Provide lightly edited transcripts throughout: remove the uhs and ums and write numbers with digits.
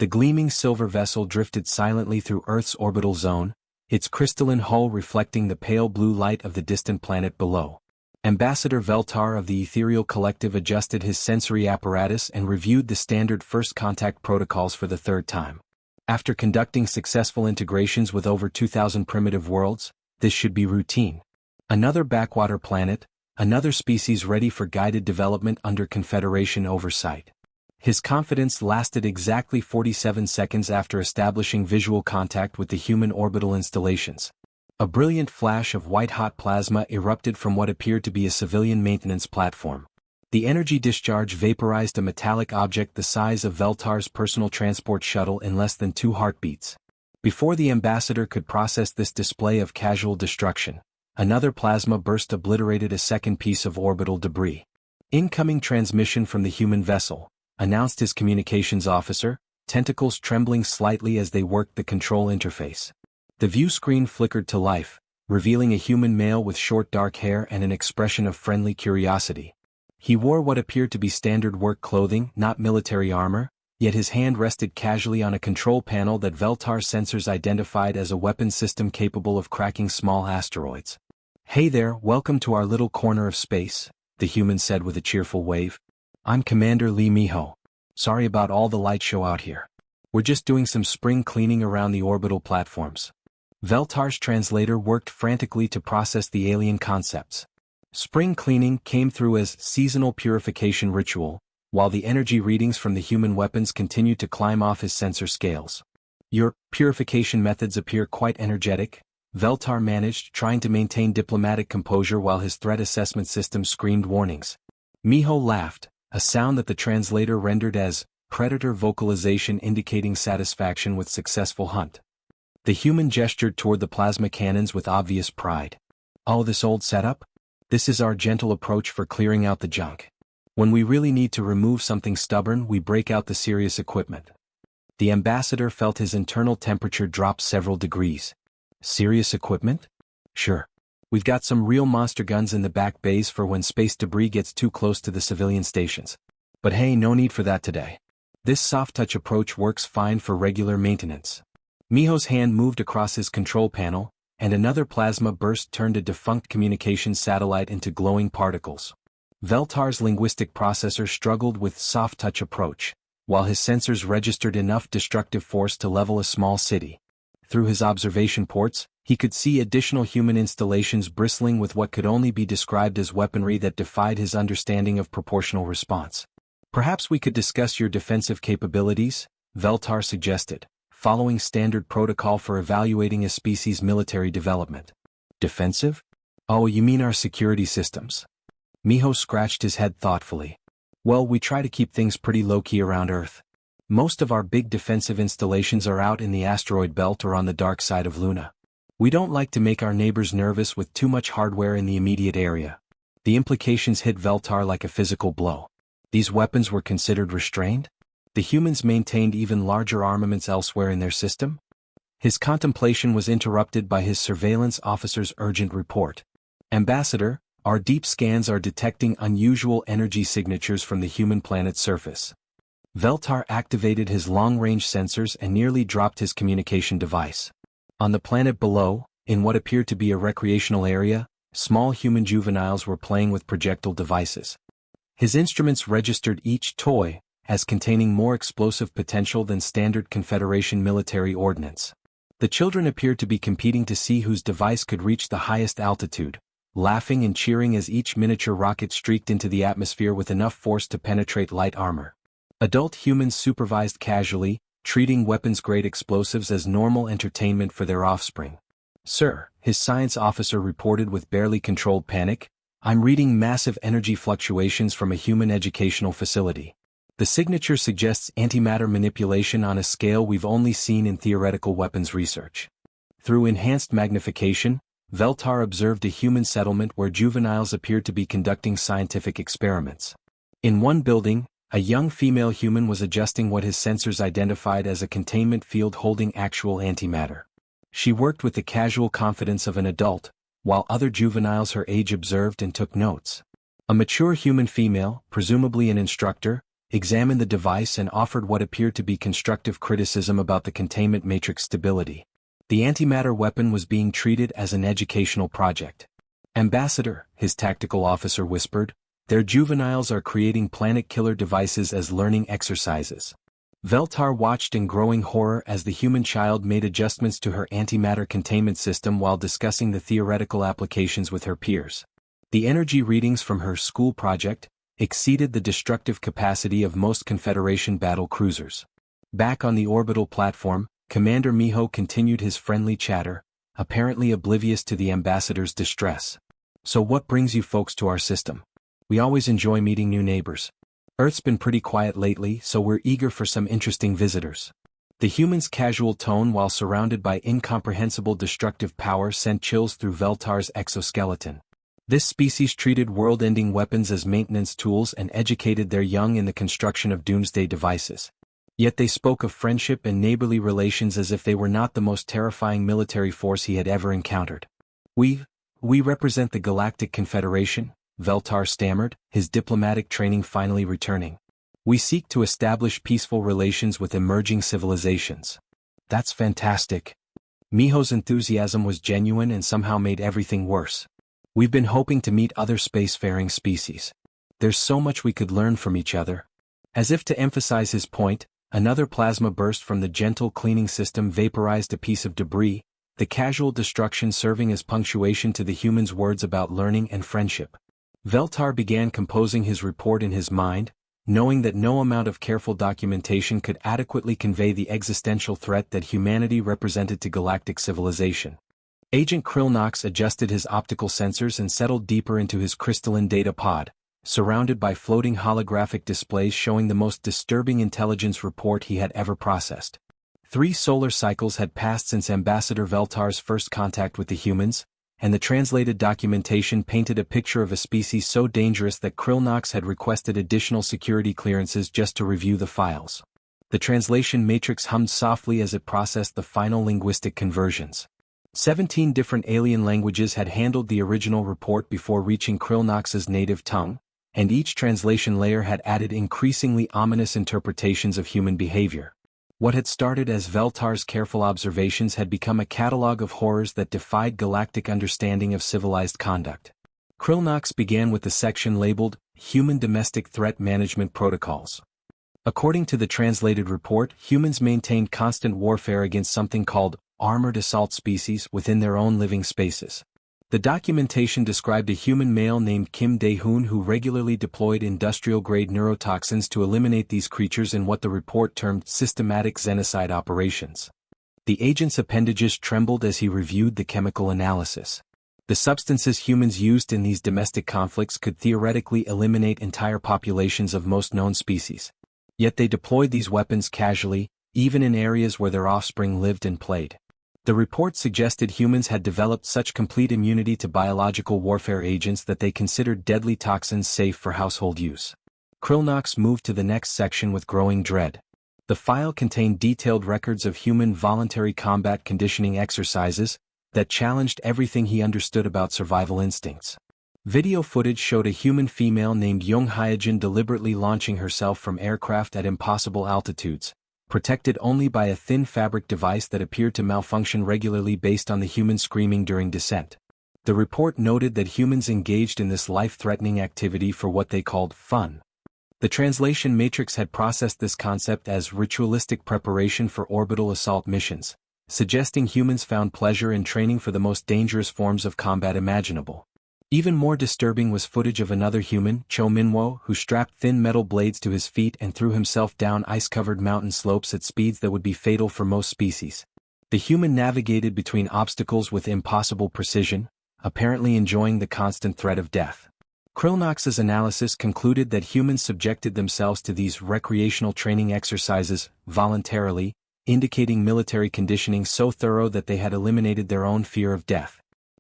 The gleaming silver vessel drifted silently through Earth's orbital zone, its crystalline hull reflecting the pale blue light of the distant planet below. Ambassador Veltar of the Ethereal Collective adjusted his sensory apparatus and reviewed the standard first contact protocols for the third time. After conducting successful integrations with over 2,000 primitive worlds, this should be routine. Another backwater planet, another species ready for guided development under Confederation oversight. His confidence lasted exactly 47 seconds after establishing visual contact with the human orbital installations. A brilliant flash of white-hot plasma erupted from what appeared to be a civilian maintenance platform. The energy discharge vaporized a metallic object the size of Veltar's personal transport shuttle in less than 2 heartbeats. Before the ambassador could process this display of casual destruction, another plasma burst obliterated a second piece of orbital debris. Incoming transmission from the human vessel, announced his communications officer, tentacles trembling slightly as they worked the control interface. The view screen flickered to life, revealing a human male with short dark hair and an expression of friendly curiosity. He wore what appeared to be standard work clothing, not military armor, yet his hand rested casually on a control panel that Veltar's sensors identified as a weapon system capable of cracking small asteroids. "Hey there, welcome to our little corner of space," the human said with a cheerful wave. "I'm Commander Lee Miho. Sorry about all the light show out here. We're just doing some spring cleaning around the orbital platforms." Veltar's translator worked frantically to process the alien concepts. Spring cleaning came through as seasonal purification ritual, while the energy readings from the human weapons continued to climb off his sensor scales. "Your purification methods appear quite energetic," Veltar managed, trying to maintain diplomatic composure while his threat assessment system screamed warnings. Miho laughed, a sound that the translator rendered as predator vocalization indicating satisfaction with successful hunt. The human gestured toward the plasma cannons with obvious pride. "Oh, this old setup? This is our gentle approach for clearing out the junk. When we really need to remove something stubborn, we break out the serious equipment." The ambassador felt his internal temperature drop several degrees. "Serious equipment? Sure. We've got some real monster guns in the back bays for when space debris gets too close to the civilian stations. But hey, no need for that today. This soft-touch approach works fine for regular maintenance." Miho's hand moved across his control panel, and another plasma burst turned a defunct communications satellite into glowing particles. Veltar's linguistic processor struggled with soft-touch approach, while his sensors registered enough destructive force to level a small city. Through his observation ports, he could see additional human installations bristling with what could only be described as weaponry that defied his understanding of proportional response. "Perhaps we could discuss your defensive capabilities," Veltar suggested, following standard protocol for evaluating a species' military development. "Defensive? Oh, you mean our security systems?" Miho scratched his head thoughtfully. "Well, we try to keep things pretty low-key around Earth. Most of our big defensive installations are out in the asteroid belt or on the dark side of Luna. We don't like to make our neighbors nervous with too much hardware in the immediate area." The implications hit Veltar like a physical blow. These weapons were considered restrained? The humans maintained even larger armaments elsewhere in their system? His contemplation was interrupted by his surveillance officer's urgent report. "Ambassador, our deep scans are detecting unusual energy signatures from the human planet's surface." Veltar activated his long-range sensors and nearly dropped his communication device. On the planet below, in what appeared to be a recreational area, small human juveniles were playing with projectile devices. His instruments registered each toy as containing more explosive potential than standard Confederation military ordnance. The children appeared to be competing to see whose device could reach the highest altitude, laughing and cheering as each miniature rocket streaked into the atmosphere with enough force to penetrate light armor. Adult humans supervised casually, treating weapons-grade explosives as normal entertainment for their offspring. "Sir," his science officer reported with barely controlled panic, "I'm reading massive energy fluctuations from a human educational facility. The signature suggests antimatter manipulation on a scale we've only seen in theoretical weapons research." Through enhanced magnification, Veltar observed a human settlement where juveniles appeared to be conducting scientific experiments. In one building, a young female human was adjusting what his sensors identified as a containment field holding actual antimatter. She worked with the casual confidence of an adult, while other juveniles her age observed and took notes. A mature human female, presumably an instructor, examined the device and offered what appeared to be constructive criticism about the containment matrix stability. The antimatter weapon was being treated as an educational project. "Ambassador," his tactical officer whispered, "their juveniles are creating planet-killer devices as learning exercises." Veltar watched in growing horror as the human child made adjustments to her antimatter containment system while discussing the theoretical applications with her peers. The energy readings from her school project exceeded the destructive capacity of most Confederation battle cruisers. Back on the orbital platform, Commander Miho continued his friendly chatter, apparently oblivious to the ambassador's distress. "So what brings you folks to our system? We always enjoy meeting new neighbors. Earth's been pretty quiet lately, so we're eager for some interesting visitors." The human's casual tone while surrounded by incomprehensible destructive power sent chills through Veltar's exoskeleton. This species treated world-ending weapons as maintenance tools and educated their young in the construction of doomsday devices. Yet they spoke of friendship and neighborly relations as if they were not the most terrifying military force he had ever encountered. We represent the Galactic Confederation," Veltar stammered, his diplomatic training finally returning. "We seek to establish peaceful relations with emerging civilizations." "That's fantastic." Miho's enthusiasm was genuine and somehow made everything worse. "We've been hoping to meet other spacefaring species. There's so much we could learn from each other." As if to emphasize his point, another plasma burst from the gentle cleaning system vaporized a piece of debris, the casual destruction serving as punctuation to the human's words about learning and friendship. Veltar began composing his report in his mind, knowing that no amount of careful documentation could adequately convey the existential threat that humanity represented to galactic civilization. Agent Krillnox adjusted his optical sensors and settled deeper into his crystalline data pod, surrounded by floating holographic displays showing the most disturbing intelligence report he had ever processed. 3 solar cycles had passed since Ambassador Veltar's first contact with the humans, and the translated documentation painted a picture of a species so dangerous that Krillnox had requested additional security clearances just to review the files. The translation matrix hummed softly as it processed the final linguistic conversions. 17 different alien languages had handled the original report before reaching Krillnox's native tongue, and each translation layer had added increasingly ominous interpretations of human behavior. What had started as Veltar's careful observations had become a catalogue of horrors that defied galactic understanding of civilized conduct. Krillnox began with the section labeled, Human Domestic Threat Management Protocols. According to the translated report, humans maintained constant warfare against something called armored assault species within their own living spaces. The documentation described a human male named Kim Dae-hoon who regularly deployed industrial-grade neurotoxins to eliminate these creatures in what the report termed systematic xenocide operations. The agent's appendages trembled as he reviewed the chemical analysis. The substances humans used in these domestic conflicts could theoretically eliminate entire populations of most known species. Yet they deployed these weapons casually, even in areas where their offspring lived and played. The report suggested humans had developed such complete immunity to biological warfare agents that they considered deadly toxins safe for household use. Krillnox moved to the next section with growing dread. The file contained detailed records of human voluntary combat conditioning exercises that challenged everything he understood about survival instincts. Video footage showed a human female named Young Hyojin deliberately launching herself from aircraft at impossible altitudes, protected only by a thin fabric device that appeared to malfunction regularly based on the human screaming during descent. The report noted that humans engaged in this life-threatening activity for what they called fun. The translation matrix had processed this concept as ritualistic preparation for orbital assault missions, suggesting humans found pleasure in training for the most dangerous forms of combat imaginable. Even more disturbing was footage of another human, Cho Minwo, who strapped thin metal blades to his feet and threw himself down ice-covered mountain slopes at speeds that would be fatal for most species. The human navigated between obstacles with impossible precision, apparently enjoying the constant threat of death. Krillnox's analysis concluded that humans subjected themselves to these recreational training exercises voluntarily, indicating military conditioning so thorough that they had eliminated their own fear of death.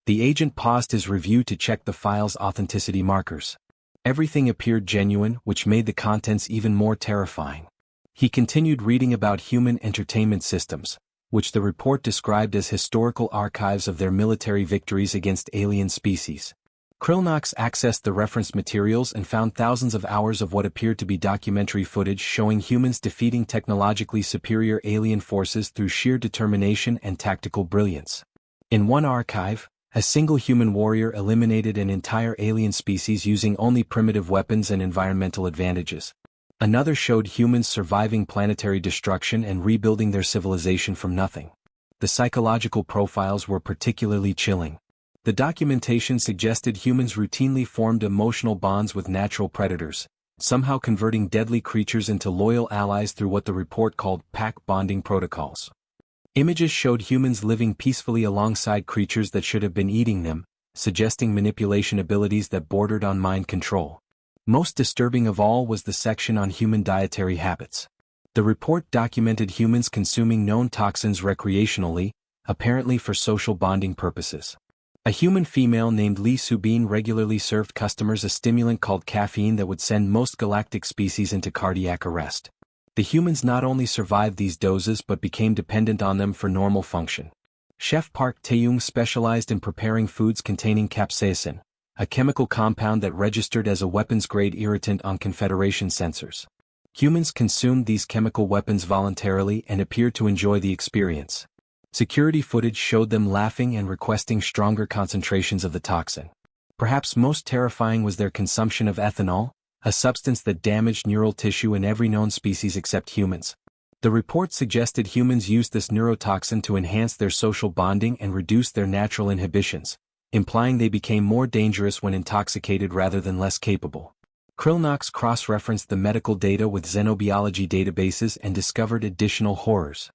The agent paused his review to check the file's authenticity markers. Everything appeared genuine, which made the contents even more terrifying. He continued reading about human entertainment systems, which the report described as historical archives of their military victories against alien species. Krillnox accessed the reference materials and found thousands of hours of what appeared to be documentary footage showing humans defeating technologically superior alien forces through sheer determination and tactical brilliance. In one archive, a single human warrior eliminated an entire alien species using only primitive weapons and environmental advantages. Another showed humans surviving planetary destruction and rebuilding their civilization from nothing. The psychological profiles were particularly chilling. The documentation suggested humans routinely formed emotional bonds with natural predators, somehow converting deadly creatures into loyal allies through what the report called pack bonding protocols. Images showed humans living peacefully alongside creatures that should have been eating them, suggesting manipulation abilities that bordered on mind control. Most disturbing of all was the section on human dietary habits. The report documented humans consuming known toxins recreationally, apparently for social bonding purposes. A human female named Lee Subin regularly served customers a stimulant called caffeine that would send most galactic species into cardiac arrest. The humans not only survived these doses but became dependent on them for normal function. Chef Park Taeyong specialized in preparing foods containing capsaicin, a chemical compound that registered as a weapons-grade irritant on Confederation sensors. Humans consumed these chemical weapons voluntarily and appeared to enjoy the experience. Security footage showed them laughing and requesting stronger concentrations of the toxin. Perhaps most terrifying was their consumption of ethanol, a substance that damaged neural tissue in every known species except humans. The report suggested humans used this neurotoxin to enhance their social bonding and reduce their natural inhibitions, implying they became more dangerous when intoxicated rather than less capable. Krillnox cross-referenced the medical data with xenobiology databases and discovered additional horrors.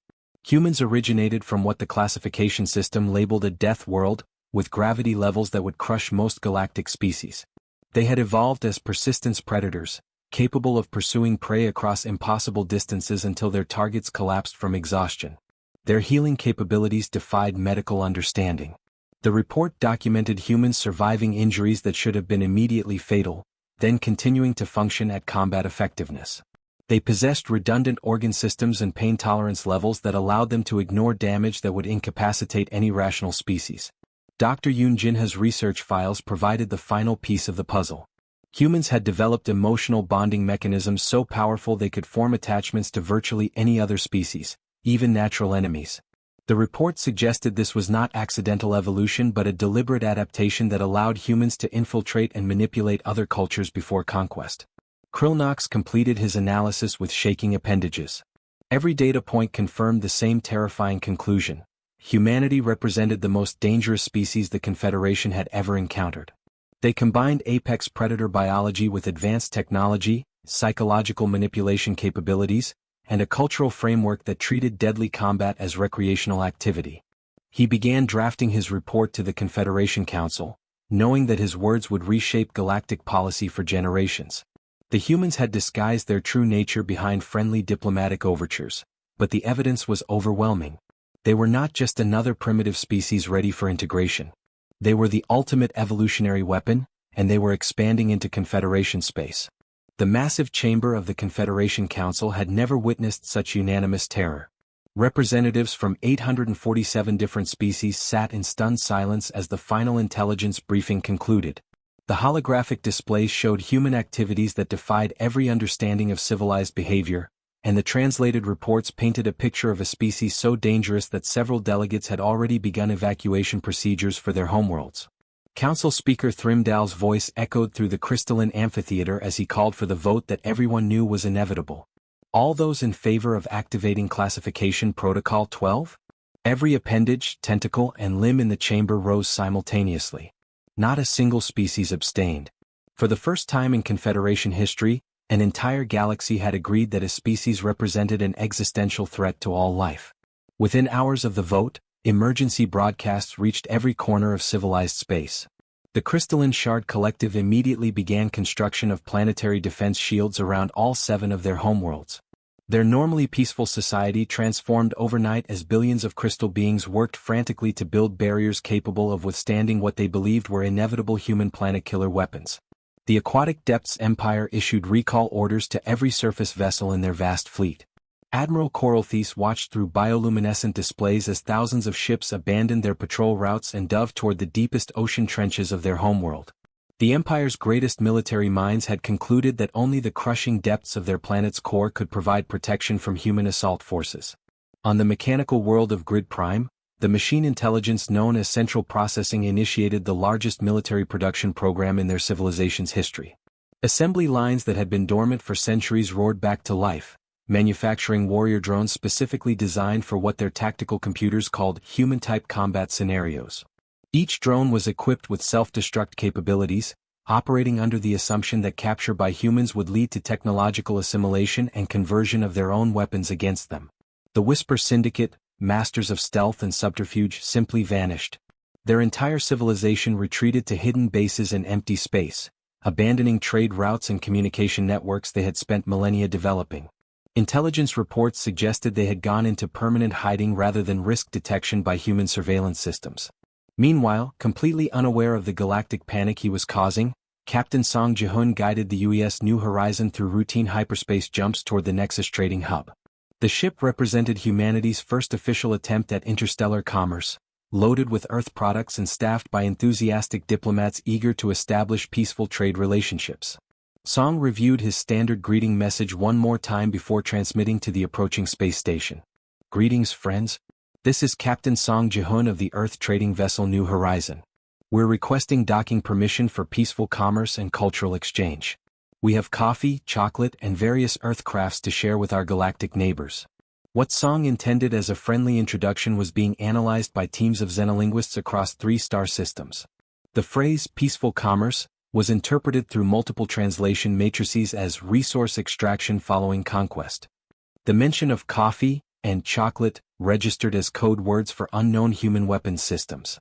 Humans originated from what the classification system labeled a death world, with gravity levels that would crush most galactic species. They had evolved as persistence predators, capable of pursuing prey across impossible distances until their targets collapsed from exhaustion. Their healing capabilities defied medical understanding. The report documented humans surviving injuries that should have been immediately fatal, then continuing to function at combat effectiveness. They possessed redundant organ systems and pain tolerance levels that allowed them to ignore damage that would incapacitate any rational species. Dr. Yoon Jinha's research files provided the final piece of the puzzle. Humans had developed emotional bonding mechanisms so powerful they could form attachments to virtually any other species, even natural enemies. The report suggested this was not accidental evolution but a deliberate adaptation that allowed humans to infiltrate and manipulate other cultures before conquest. Krillnox completed his analysis with shaking appendages. Every data point confirmed the same terrifying conclusion. Humanity represented the most dangerous species the Confederation had ever encountered. They combined apex predator biology with advanced technology, psychological manipulation capabilities, and a cultural framework that treated deadly combat as recreational activity. He began drafting his report to the Confederation Council, knowing that his words would reshape galactic policy for generations. The humans had disguised their true nature behind friendly diplomatic overtures, but the evidence was overwhelming. They were not just another primitive species ready for integration. They were the ultimate evolutionary weapon, and they were expanding into Confederation space. The massive chamber of the Confederation Council had never witnessed such unanimous terror. Representatives from 847 different species sat in stunned silence as the final intelligence briefing concluded. The holographic displays showed human activities that defied every understanding of civilized behavior, and the translated reports painted a picture of a species so dangerous that several delegates had already begun evacuation procedures for their homeworlds. Council Speaker Thrimdal's voice echoed through the crystalline amphitheater as he called for the vote that everyone knew was inevitable. All those in favor of activating Classification Protocol 12? Every appendage, tentacle, and limb in the chamber rose simultaneously. Not a single species abstained. For the first time in Confederation history, an entire galaxy had agreed that a species represented an existential threat to all life. Within hours of the vote, emergency broadcasts reached every corner of civilized space. The Crystalline Shard Collective immediately began construction of planetary defense shields around all 7 of their homeworlds. Their normally peaceful society transformed overnight as billions of crystal beings worked frantically to build barriers capable of withstanding what they believed were inevitable human planet-killer weapons. The Aquatic Depths Empire issued recall orders to every surface vessel in their vast fleet. Admiral Coralthes watched through bioluminescent displays as thousands of ships abandoned their patrol routes and dove toward the deepest ocean trenches of their homeworld. The Empire's greatest military minds had concluded that only the crushing depths of their planet's core could provide protection from human assault forces. On the mechanical world of Grid Prime, the machine intelligence known as Central Processing initiated the largest military production program in their civilization's history. Assembly lines that had been dormant for centuries roared back to life, manufacturing warrior drones specifically designed for what their tactical computers called human-type combat scenarios. Each drone was equipped with self-destruct capabilities, operating under the assumption that capture by humans would lead to technological assimilation and conversion of their own weapons against them. The Whisper Syndicate, masters of stealth and subterfuge, simply vanished. Their entire civilization retreated to hidden bases in empty space, abandoning trade routes and communication networks they had spent millennia developing. Intelligence reports suggested they had gone into permanent hiding rather than risk detection by human surveillance systems. Meanwhile, completely unaware of the galactic panic he was causing, Captain Song Ji-hoon guided the UES New Horizon through routine hyperspace jumps toward the Nexus trading hub. The ship represented humanity's first official attempt at interstellar commerce, loaded with Earth products and staffed by enthusiastic diplomats eager to establish peaceful trade relationships. Song reviewed his standard greeting message one more time before transmitting to the approaching space station. "Greetings, friends. This is Captain Song Ji-hoon of the Earth trading vessel New Horizon. We're requesting docking permission for peaceful commerce and cultural exchange. We have coffee, chocolate, and various Earth crafts to share with our galactic neighbors." What Song intended as a friendly introduction was being analyzed by teams of xenolinguists across 3 star systems. The phrase "peaceful commerce" was interpreted through multiple translation matrices as resource extraction following conquest. The mention of coffee and chocolate registered as code words for unknown human weapons systems.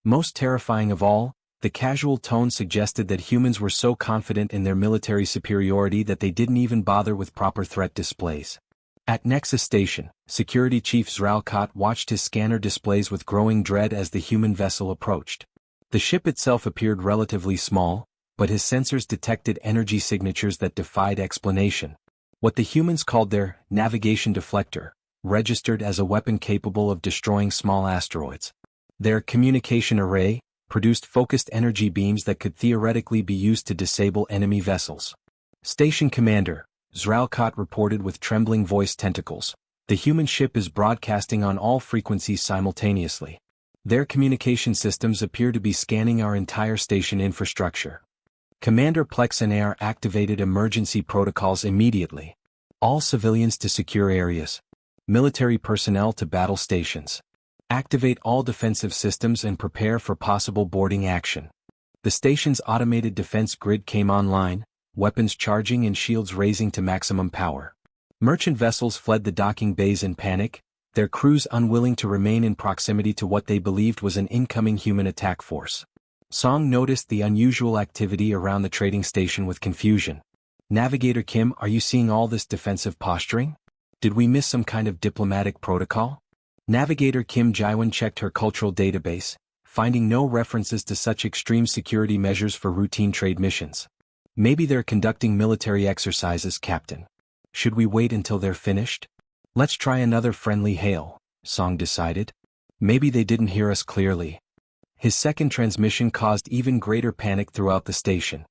Most terrifying of all, the casual tone suggested that humans were so confident in their military superiority that they didn't even bother with proper threat displays. At Nexus Station, Security Chief Zralcott watched his scanner displays with growing dread as the human vessel approached. The ship itself appeared relatively small, but his sensors detected energy signatures that defied explanation. What the humans called their navigation deflector registered as a weapon capable of destroying small asteroids. Their communication array produced focused energy beams that could theoretically be used to disable enemy vessels. "Station Commander," Zralcott reported with trembling voice tentacles, "the human ship is broadcasting on all frequencies simultaneously. Their communication systems appear to be scanning our entire station infrastructure." Commander Plexanair activated emergency protocols immediately. "All civilians to secure areas. Military personnel to battle stations. Activate all defensive systems and prepare for possible boarding action." The station's automated defense grid came online, weapons charging and shields raising to maximum power. Merchant vessels fled the docking bays in panic, their crews unwilling to remain in proximity to what they believed was an incoming human attack force. Song noticed the unusual activity around the trading station with confusion. "Navigator Kim, are you seeing all this defensive posturing? Did we miss some kind of diplomatic protocol?" Navigator Kim Jiwon checked her cultural database, finding no references to such extreme security measures for routine trade missions. "Maybe they're conducting military exercises, Captain. Should we wait until they're finished?" "Let's try another friendly hail," Song decided. "Maybe they didn't hear us clearly." His second transmission caused even greater panic throughout the station.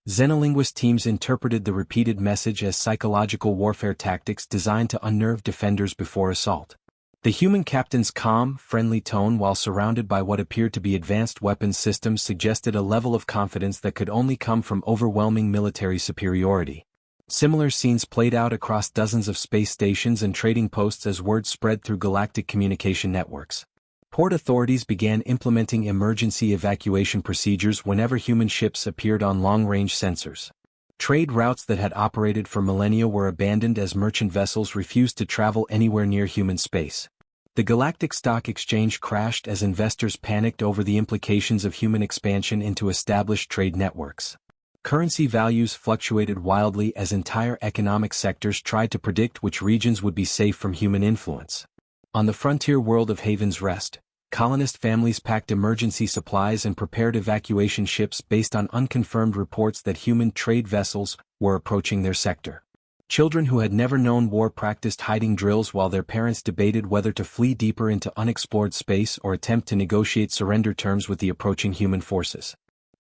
Xenolinguist teams interpreted the repeated message as psychological warfare tactics designed to unnerve defenders before assault. The human captain's calm, friendly tone while surrounded by what appeared to be advanced weapons systems suggested a level of confidence that could only come from overwhelming military superiority. Similar scenes played out across dozens of space stations and trading posts as word spread through galactic communication networks. Port authorities began implementing emergency evacuation procedures whenever human ships appeared on long-range sensors. Trade routes that had operated for millennia were abandoned as merchant vessels refused to travel anywhere near human space. The Galactic Stock Exchange crashed as investors panicked over the implications of human expansion into established trade networks. Currency values fluctuated wildly as entire economic sectors tried to predict which regions would be safe from human influence. On the frontier world of Haven's Rest, colonist families packed emergency supplies and prepared evacuation ships based on unconfirmed reports that human trade vessels were approaching their sector. Children who had never known war practiced hiding drills while their parents debated whether to flee deeper into unexplored space or attempt to negotiate surrender terms with the approaching human forces.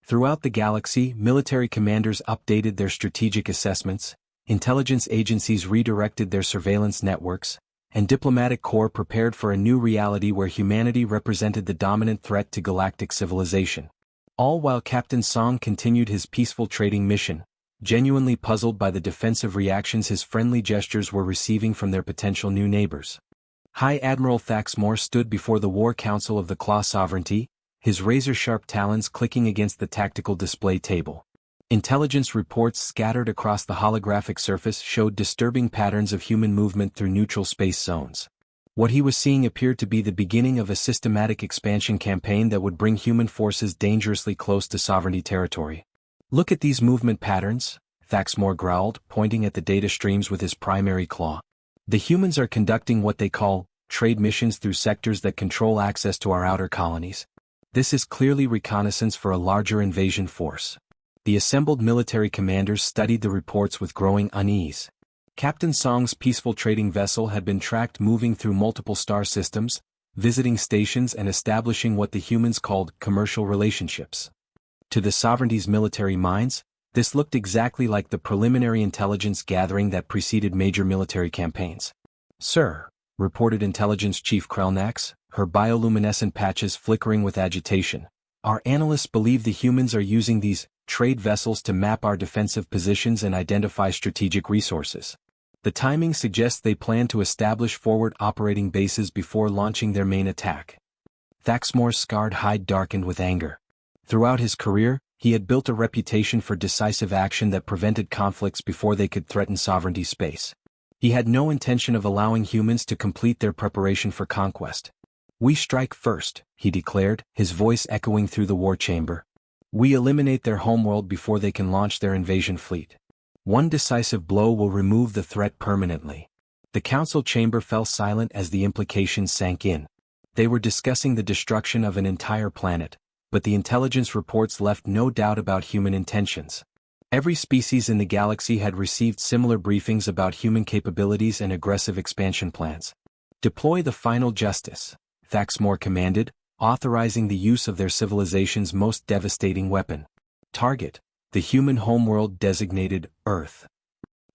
Throughout the galaxy, military commanders updated their strategic assessments, intelligence agencies redirected their surveillance networks, and diplomatic corps prepared for a new reality where humanity represented the dominant threat to galactic civilization. All while Captain Song continued his peaceful trading mission, genuinely puzzled by the defensive reactions his friendly gestures were receiving from their potential new neighbors. High Admiral Thaxmore stood before the War Council of the Claw Sovereignty, his razor-sharp talons clicking against the tactical display table. Intelligence reports scattered across the holographic surface showed disturbing patterns of human movement through neutral space zones. What he was seeing appeared to be the beginning of a systematic expansion campaign that would bring human forces dangerously close to sovereignty territory. "Look at these movement patterns," Thaxmore growled, pointing at the data streams with his primary claw. "The humans are conducting what they call trade missions through sectors that control access to our outer colonies. This is clearly reconnaissance for a larger invasion force." The assembled military commanders studied the reports with growing unease. Captain Song's peaceful trading vessel had been tracked moving through multiple star systems, visiting stations and establishing what the humans called commercial relationships. To the sovereignty's military minds, this looked exactly like the preliminary intelligence gathering that preceded major military campaigns. "Sir," reported Intelligence Chief Krelnax, her bioluminescent patches flickering with agitation, "our analysts believe the humans are using these trade vessels to map our defensive positions and identify strategic resources. The timing suggests they plan to establish forward operating bases before launching their main attack." Thaxmore's scarred hide darkened with anger. Throughout his career, he had built a reputation for decisive action that prevented conflicts before they could threaten sovereignty space. He had no intention of allowing humans to complete their preparation for conquest. "We strike first," he declared, his voice echoing through the war chamber. "We eliminate their homeworld before they can launch their invasion fleet. One decisive blow will remove the threat permanently." The council chamber fell silent as the implications sank in. They were discussing the destruction of an entire planet, but the intelligence reports left no doubt about human intentions. Every species in the galaxy had received similar briefings about human capabilities and aggressive expansion plans. "Deploy the final justice," Thaxmore commanded, authorizing the use of their civilization's most devastating weapon. Target: the human homeworld designated Earth.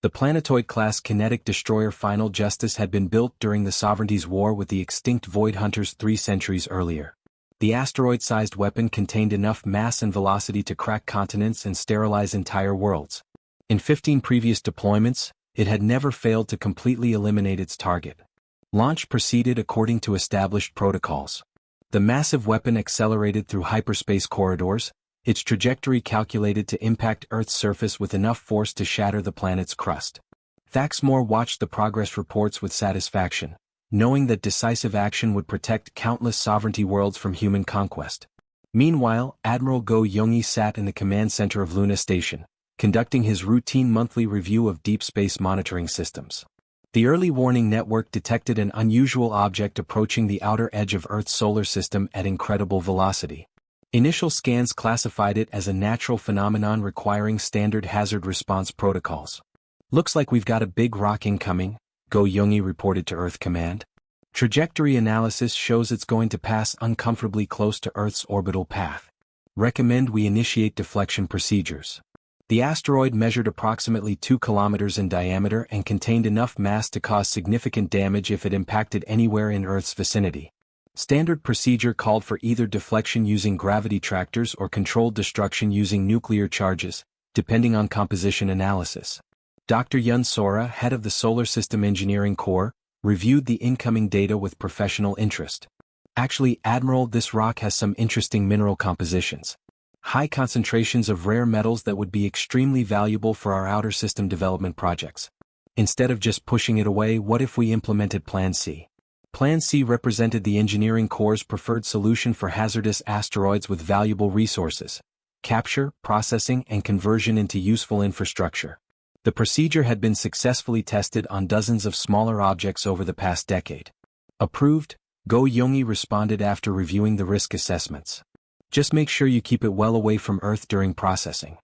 The planetoid-class kinetic destroyer Final Justice had been built during the Sovereignty's war with the extinct Void Hunters 3 centuries earlier. The asteroid-sized weapon contained enough mass and velocity to crack continents and sterilize entire worlds. In 15 previous deployments, it had never failed to completely eliminate its target. Launch proceeded according to established protocols. The massive weapon accelerated through hyperspace corridors, its trajectory calculated to impact Earth's surface with enough force to shatter the planet's crust. Thaxmore watched the progress reports with satisfaction, knowing that decisive action would protect countless sovereignty worlds from human conquest. Meanwhile, Admiral Go Youngi sat in the command center of Luna Station, conducting his routine monthly review of deep space monitoring systems. The early warning network detected an unusual object approaching the outer edge of Earth's solar system at incredible velocity. Initial scans classified it as a natural phenomenon requiring standard hazard response protocols. "Looks like we've got a big rock incoming," Go Youngi reported to Earth Command. "Trajectory analysis shows it's going to pass uncomfortably close to Earth's orbital path. Recommend we initiate deflection procedures." The asteroid measured approximately 2 kilometers in diameter and contained enough mass to cause significant damage if it impacted anywhere in Earth's vicinity. Standard procedure called for either deflection using gravity tractors or controlled destruction using nuclear charges, depending on composition analysis. Dr. Yun Sora, head of the Solar System Engineering Corps, reviewed the incoming data with professional interest. "Actually, Admiral, this rock has some interesting mineral compositions. High concentrations of rare metals that would be extremely valuable for our outer system development projects. Instead of just pushing it away, what if we implemented Plan C?" Plan C represented the Engineering Corps' preferred solution for hazardous asteroids with valuable resources: capture, processing, and conversion into useful infrastructure. The procedure had been successfully tested on dozens of smaller objects over the past decade. "Approved," Go Youngi responded after reviewing the risk assessments. "Just make sure you keep it well away from Earth during processing."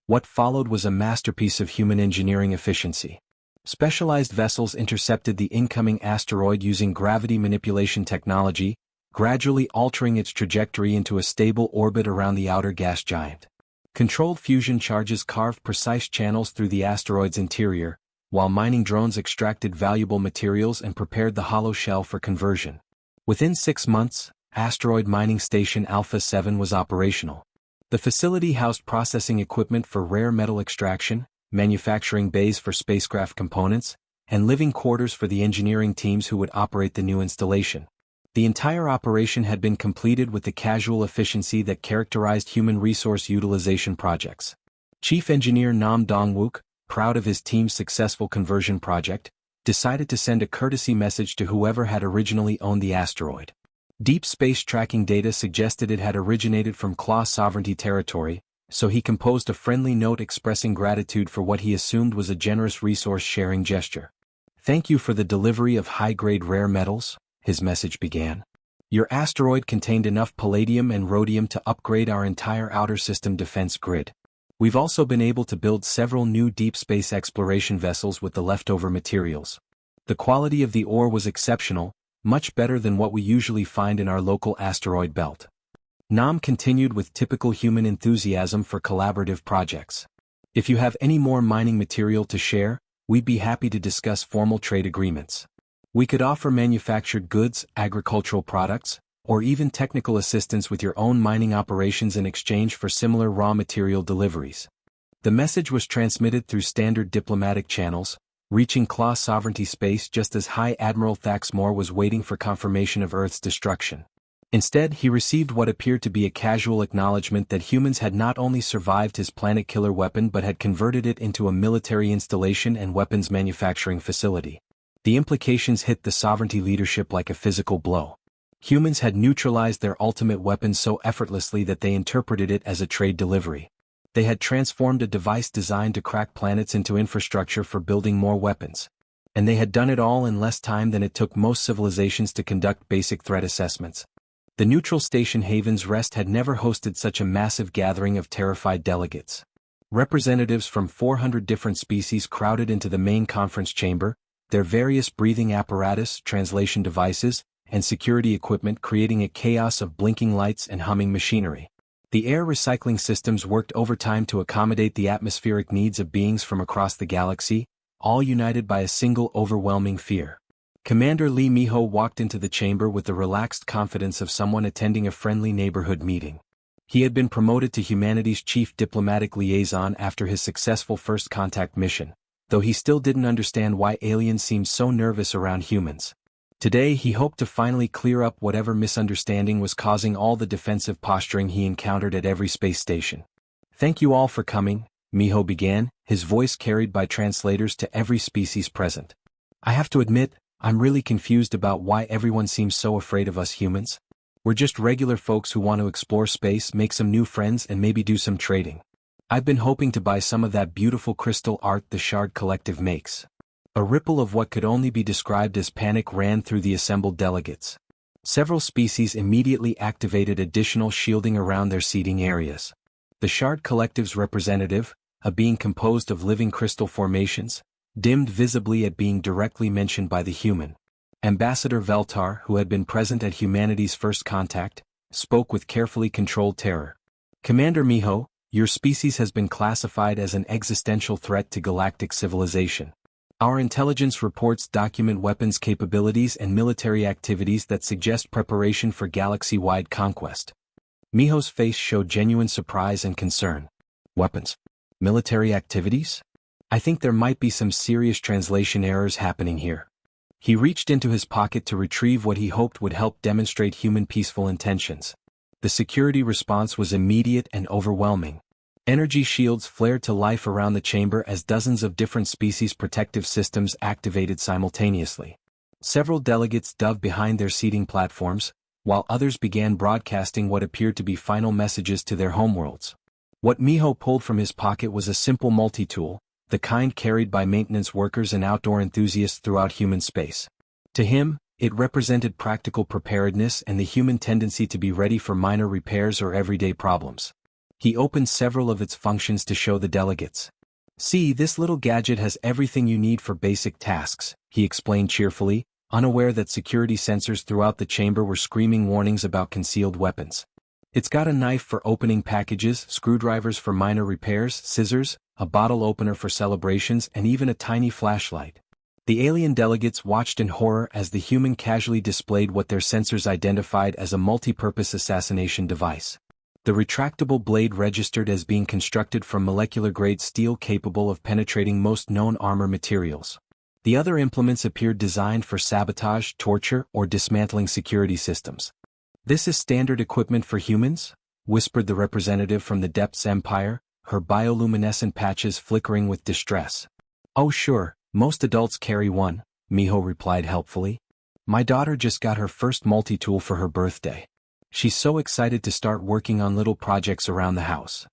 What followed was a masterpiece of human engineering efficiency. Specialized vessels intercepted the incoming asteroid using gravity manipulation technology, gradually altering its trajectory into a stable orbit around the outer gas giant. Controlled fusion charges carved precise channels through the asteroid's interior, while mining drones extracted valuable materials and prepared the hollow shell for conversion. Within 6 months, Asteroid Mining Station Alpha 7 was operational. The facility housed processing equipment for rare metal extraction, manufacturing bays for spacecraft components, and living quarters for the engineering teams who would operate the new installation. The entire operation had been completed with the casual efficiency that characterized human resource utilization projects. Chief Engineer Nam Dongwook, proud of his team's successful conversion project, decided to send a courtesy message to whoever had originally owned the asteroid. Deep space tracking data suggested it had originated from Claw sovereignty territory, so he composed a friendly note expressing gratitude for what he assumed was a generous resource-sharing gesture. "Thank you for the delivery of high-grade rare metals," his message began. "Your asteroid contained enough palladium and rhodium to upgrade our entire outer system defense grid. We've also been able to build several new deep space exploration vessels with the leftover materials. The quality of the ore was exceptional, much better than what we usually find in our local asteroid belt." Nam continued with typical human enthusiasm for collaborative projects. "If you have any more mining material to share, we'd be happy to discuss formal trade agreements. We could offer manufactured goods, agricultural products, or even technical assistance with your own mining operations in exchange for similar raw material deliveries." The message was transmitted through standard diplomatic channels, reaching Claw sovereignty space just as High Admiral Thaxmore was waiting for confirmation of Earth's destruction. Instead, he received what appeared to be a casual acknowledgement that humans had not only survived his planet-killer weapon but had converted it into a military installation and weapons manufacturing facility. The implications hit the sovereignty leadership like a physical blow. Humans had neutralized their ultimate weapon so effortlessly that they interpreted it as a trade delivery. They had transformed a device designed to crack planets into infrastructure for building more weapons. And they had done it all in less time than it took most civilizations to conduct basic threat assessments. The neutral station Haven's Rest had never hosted such a massive gathering of terrified delegates. Representatives from 400 different species crowded into the main conference chamber, their various breathing apparatus, translation devices, and security equipment creating a chaos of blinking lights and humming machinery. The air recycling systems worked overtime to accommodate the atmospheric needs of beings from across the galaxy, all united by a single overwhelming fear. Commander Lee Miho walked into the chamber with the relaxed confidence of someone attending a friendly neighborhood meeting. He had been promoted to humanity's chief diplomatic liaison after his successful first contact mission, though he still didn't understand why aliens seemed so nervous around humans. Today he hoped to finally clear up whatever misunderstanding was causing all the defensive posturing he encountered at every space station. "Thank you all for coming," Miho began, his voice carried by translators to every species present. "I have to admit, I'm really confused about why everyone seems so afraid of us humans. We're just regular folks who want to explore space, make some new friends and maybe do some trading. I've been hoping to buy some of that beautiful crystal art the Shard Collective makes." A ripple of what could only be described as panic ran through the assembled delegates. Several species immediately activated additional shielding around their seating areas. The Shard Collective's representative, a being composed of living crystal formations, dimmed visibly at being directly mentioned by the human. Ambassador Veltar, who had been present at humanity's first contact, spoke with carefully controlled terror. "Commander Miho, your species has been classified as an existential threat to galactic civilization. Our intelligence reports document weapons capabilities and military activities that suggest preparation for galaxy-wide conquest." Miho's face showed genuine surprise and concern. "Weapons? Military activities? I think there might be some serious translation errors happening here." He reached into his pocket to retrieve what he hoped would help demonstrate human peaceful intentions. The security response was immediate and overwhelming. Energy shields flared to life around the chamber as dozens of different species' protective systems activated simultaneously. Several delegates dove behind their seating platforms, while others began broadcasting what appeared to be final messages to their homeworlds. What Miho pulled from his pocket was a simple multi-tool, the kind carried by maintenance workers and outdoor enthusiasts throughout human space. To him, it represented practical preparedness and the human tendency to be ready for minor repairs or everyday problems. He opened several of its functions to show the delegates. "See, this little gadget has everything you need for basic tasks," he explained cheerfully, unaware that security sensors throughout the chamber were screaming warnings about concealed weapons. It's got a knife for opening packages, screwdrivers for minor repairs, scissors, a bottle opener for celebrations, and even a tiny flashlight. The alien delegates watched in horror as the human casually displayed what their sensors identified as a multi-purpose assassination device. The retractable blade registered as being constructed from molecular-grade steel capable of penetrating most known armor materials. The other implements appeared designed for sabotage, torture, or dismantling security systems. "This is standard equipment for humans?" whispered the representative from the Depths Empire, her bioluminescent patches flickering with distress. "Oh sure, most adults carry one," Miho replied helpfully. "My daughter just got her first multi-tool for her birthday. She's so excited to start working on little projects around the house."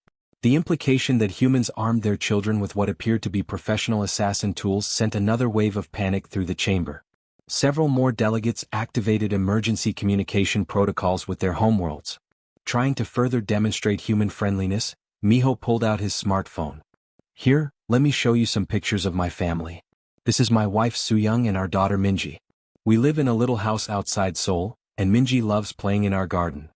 The implication that humans armed their children with what appeared to be professional assassin tools sent another wave of panic through the chamber. Several more delegates activated emergency communication protocols with their homeworlds. Trying to further demonstrate human friendliness, Miho pulled out his smartphone. "Here, let me show you some pictures of my family. This is my wife Suyang and our daughter Minji. We live in a little house outside Seoul, and Minji loves playing in our garden."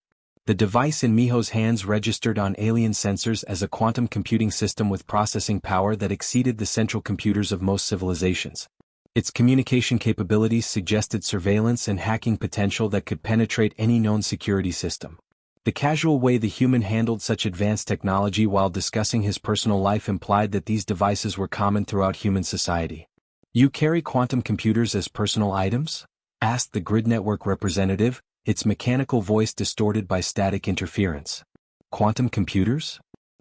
The device in Miho's hands registered on alien sensors as a quantum computing system with processing power that exceeded the central computers of most civilizations. Its communication capabilities suggested surveillance and hacking potential that could penetrate any known security system. The casual way the human handled such advanced technology while discussing his personal life implied that these devices were common throughout human society. "You carry quantum computers as personal items?" asked the grid network representative, its mechanical voice distorted by static interference. "Quantum computers?"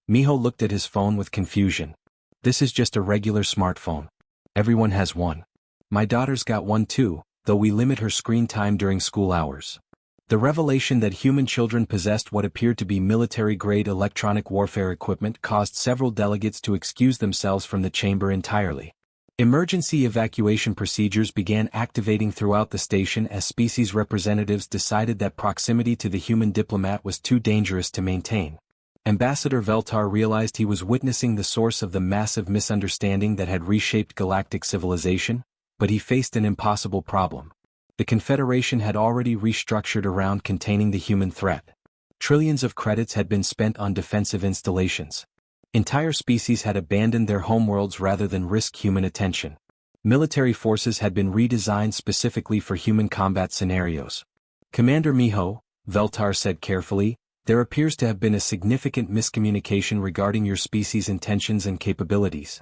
Miho looked at his phone with confusion. "This is just a regular smartphone. Everyone has one. My daughter's got one too, though we limit her screen time during school hours." The revelation that human children possessed what appeared to be military-grade electronic warfare equipment caused several delegates to excuse themselves from the chamber entirely. Emergency evacuation procedures began activating throughout the station as species representatives decided that proximity to the human diplomat was too dangerous to maintain. Ambassador Veltar realized he was witnessing the source of the massive misunderstanding that had reshaped galactic civilization, but he faced an impossible problem. The Confederation had already restructured around containing the human threat. Trillions of credits had been spent on defensive installations. Entire species had abandoned their homeworlds rather than risk human attention. Military forces had been redesigned specifically for human combat scenarios. "Commander Miho," Veltar said carefully, "there appears to have been a significant miscommunication regarding your species' intentions and capabilities."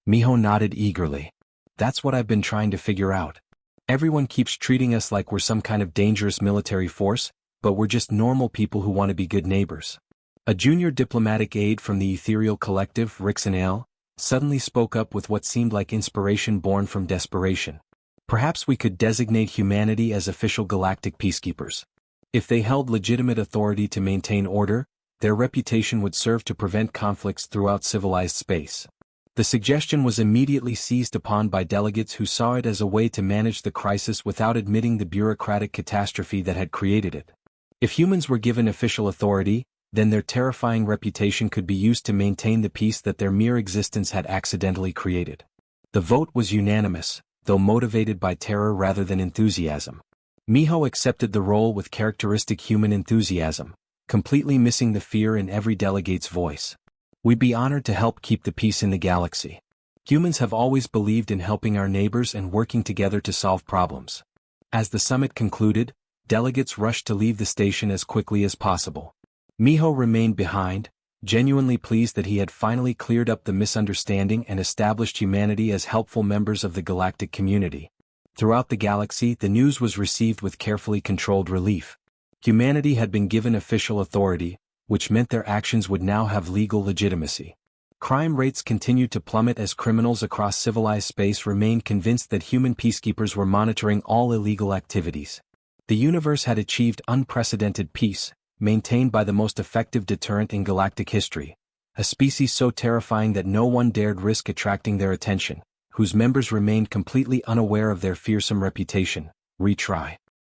Miho nodded eagerly. "That's what I've been trying to figure out. Everyone keeps treating us like we're some kind of dangerous military force, but we're just normal people who want to be good neighbors." A junior diplomatic aide from the ethereal collective, Rixanael, suddenly spoke up with what seemed like inspiration born from desperation. "Perhaps we could designate humanity as official galactic peacekeepers. If they held legitimate authority to maintain order, their reputation would serve to prevent conflicts throughout civilized space." The suggestion was immediately seized upon by delegates who saw it as a way to manage the crisis without admitting the bureaucratic catastrophe that had created it. If humans were given official authority, then their terrifying reputation could be used to maintain the peace that their mere existence had accidentally created. The vote was unanimous, though motivated by terror rather than enthusiasm. Miho accepted the role with characteristic human enthusiasm, completely missing the fear in every delegate's voice. "We'd be honored to help keep the peace in the galaxy. Humans have always believed in helping our neighbors and working together to solve problems." As the summit concluded, delegates rushed to leave the station as quickly as possible. Miho remained behind, genuinely pleased that he had finally cleared up the misunderstanding and established humanity as helpful members of the galactic community. Throughout the galaxy, the news was received with carefully controlled relief. Humanity had been given official authority, which meant their actions would now have legal legitimacy. Crime rates continued to plummet as criminals across civilized space remained convinced that human peacekeepers were monitoring all illegal activities. The universe had achieved unprecedented peace, maintained by the most effective deterrent in galactic history, a species so terrifying that no one dared risk attracting their attention, whose members remained completely unaware of their fearsome reputation. Retry.